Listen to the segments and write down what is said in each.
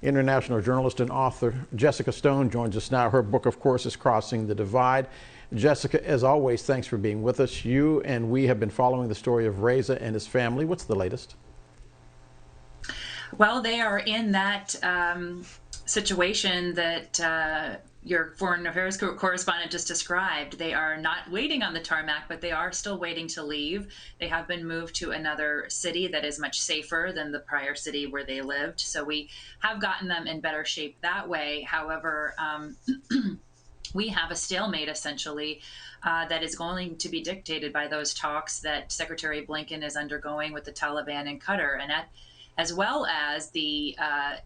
International journalist and author Jessica Stone joins us now. Her book, of course, is Crossing the Divide. Jessica, as always, thanks for being with us. You and we have been following the story of Reza and his family. What's the latest? Well, they are in that situation that your foreign affairs correspondent just described. They are not waiting on the tarmac, but they are still waiting to leave. They have been moved to another city that is much safer than the prior city where they lived. So we have gotten them in better shape that way. However, we have a stalemate essentially that is going to be dictated by those talks that Secretary Blinken is undergoing with the Taliban in Qatar, and as well as the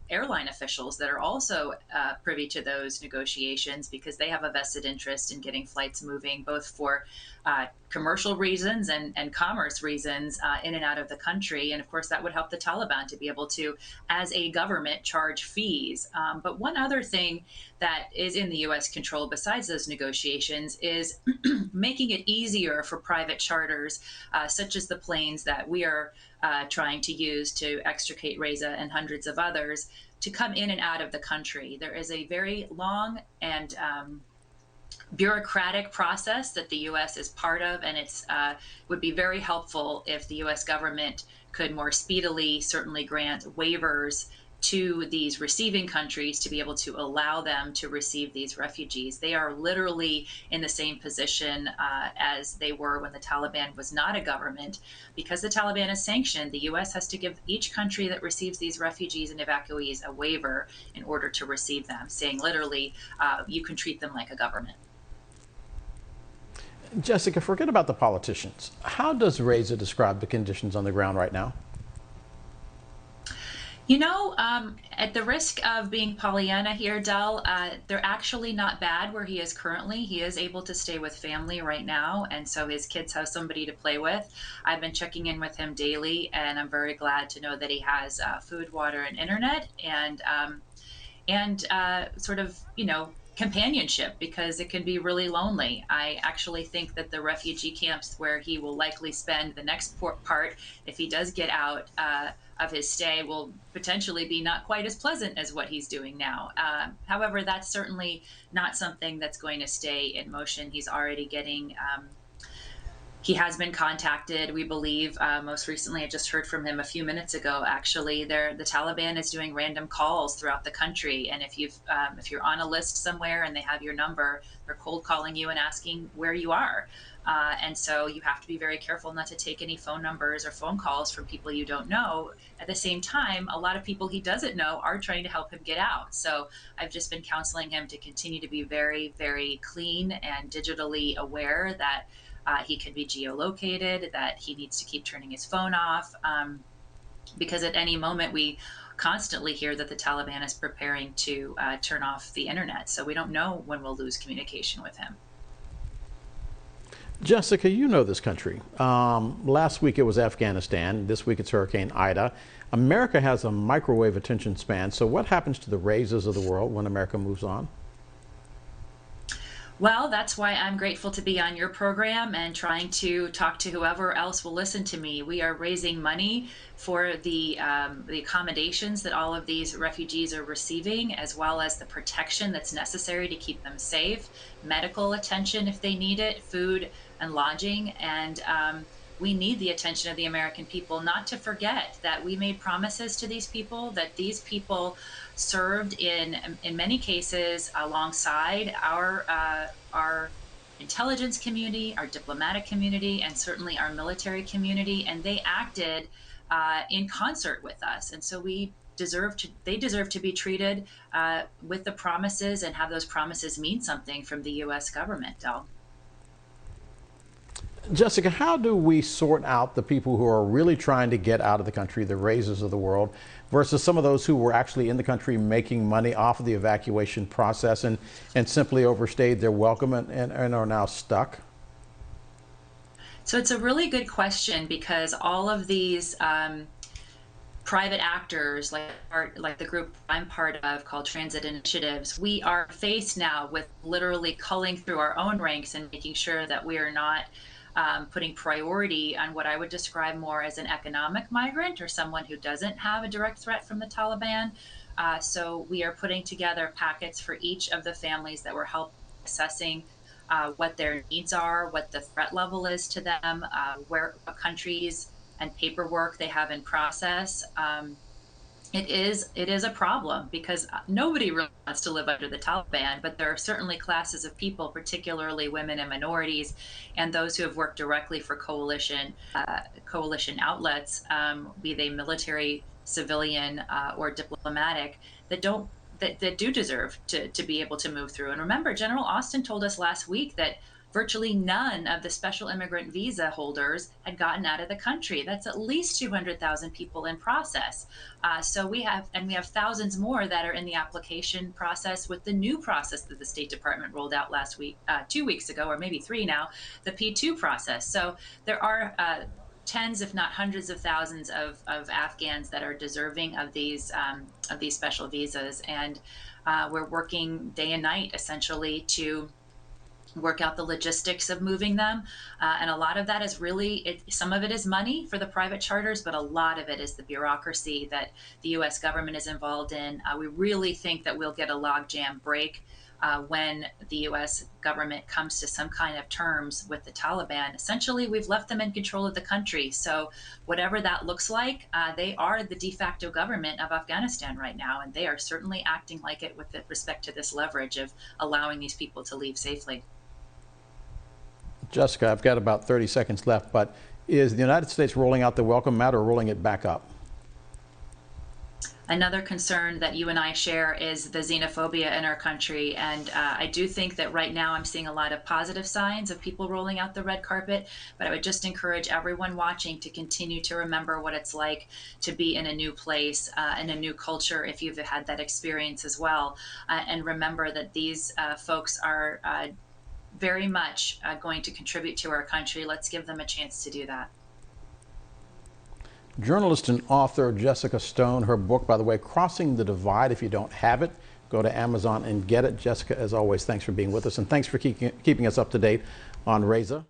airline officials that are also privy to those negotiations, because they have a vested interest in getting flights moving, both for commercial reasons and commerce reasons in and out of the country. And of course, that would help the Taliban to be able to, as a government, charge fees. But one other thing that is in the U.S. control besides those negotiations is making it easier for private charters, such as the planes that we are trying to use to extricate Reza and hundreds of others, to come in and out of the country. There is a very long and bureaucratic process that the U.S. is part of, and it's would be very helpful if the U.S. government could more speedily certainly grant waivers to these receiving countries to be able to allow them to receive these refugees. They are literally in the same position as they were when the Taliban was not a government. Because the Taliban is sanctioned, the U.S. has to give each country that receives these refugees and evacuees a waiver in order to receive them, saying literally, you can treat them like a government. Jessica, forget about the politicians. How does Reza describe the conditions on the ground right now? You know, at the risk of being Pollyanna here, Del, they're actually not bad where he is currently. He is able to stay with family right now, and so his kids have somebody to play with. I've been checking in with him daily, and I'm very glad to know that he has food, water, and internet, and sort of, companionship, because it can be really lonely. I actually think that the refugee camps where he will likely spend the next part, if he does get out of his stay, will potentially be not quite as pleasant as what he's doing now. However, that's certainly not something that's going to stay in motion. He's already getting he has been contacted, we believe. Most recently, I just heard from him a few minutes ago. Actually, the Taliban is doing random calls throughout the country, and if you're on a list somewhere and they have your number, they're cold calling you and asking where you are. And so you have to be very careful not to take any phone numbers or phone calls from people you don't know. At the same time, a lot of people he doesn't know are trying to help him get out. So I've just been counseling him to continue to be very, very clean and digitally aware that he can be geolocated, that he needs to keep turning his phone off, because at any moment we constantly hear that the Taliban is preparing to turn off the internet. So we don't know when we'll lose communication with him. Jessica, you know this country. Last week it was Afghanistan. This week it's Hurricane Ida. America has a microwave attention span. So what happens to the Rezas of the world when America moves on? Well, that's why I'm grateful to be on your program and trying to talk to whoever else will listen to me. We are raising money for the accommodations that all of these refugees are receiving, as well as the protection that's necessary to keep them safe, medical attention if they need it, food and lodging. And we need the attention of the American people, not to forget that we made promises to these people, that these people served in many cases alongside our intelligence community, our diplomatic community, and certainly our military community, and they acted in concert with us. And so they deserve to be treated with the promises and have those promises mean something from the U.S. government, Del. Jessica, how do we sort out the people who are really trying to get out of the country, the Rezas of the world, versus some of those who were actually in the country making money off of the evacuation process and simply overstayed their welcome and are now stuck? So it's a really good question, because all of these private actors, like the group I'm part of called Transit Initiatives, we are faced now with literally culling through our own ranks and making sure that we are not putting priority on what I would describe more as an economic migrant or someone who doesn't have a direct threat from the Taliban. So we are putting together packets for each of the families that we're helping assessing what their needs are, what the threat level is to them, what countries and paperwork they have in process. It is a problem because nobody really wants to live under the Taliban, but there are certainly classes of people, particularly women and minorities, and those who have worked directly for coalition outlets, be they military, civilian, or diplomatic, that don't that do deserve to be able to move through. And remember, General Austin told us last week that virtually none of the special immigrant visa holders had gotten out of the country. That's at least 200,000 people in process. So we have thousands more that are in the application process with the new process that the State Department rolled out last week, 2 weeks ago, or maybe three now, the P2 process. So there are tens, if not hundreds of thousands of Afghans that are deserving of these special visas. And we're working day and night essentially to work out the logistics of moving them. And a lot of that is some of it is money for the private charters, but a lot of it is the bureaucracy that the US government is involved in. We really think that we'll get a logjam break when the US government comes to some kind of terms with the Taliban. Essentially, we've left them in control of the country. So, whatever that looks like, they are the de facto government of Afghanistan right now, and they are certainly acting like it with respect to this leverage of allowing these people to leave safely. Jessica, I've got about 30 seconds left, but is the United States rolling out the welcome mat or rolling it back up? Another concern that you and I share is the xenophobia in our country. And I do think that right now I'm seeing a lot of positive signs of people rolling out the red carpet. But I would just encourage everyone watching to continue to remember what it's like to be in a new place, in a new culture, if you've had that experience as well. And remember that these folks are very much going to contribute to our country. Let's give them a chance to do that. Journalist and author Jessica Stone, her book, by the way, Crossing the Divide. If you don't have it, go to Amazon and get it. Jessica, as always, thanks for being with us, and thanks for keeping us up to date on Reza.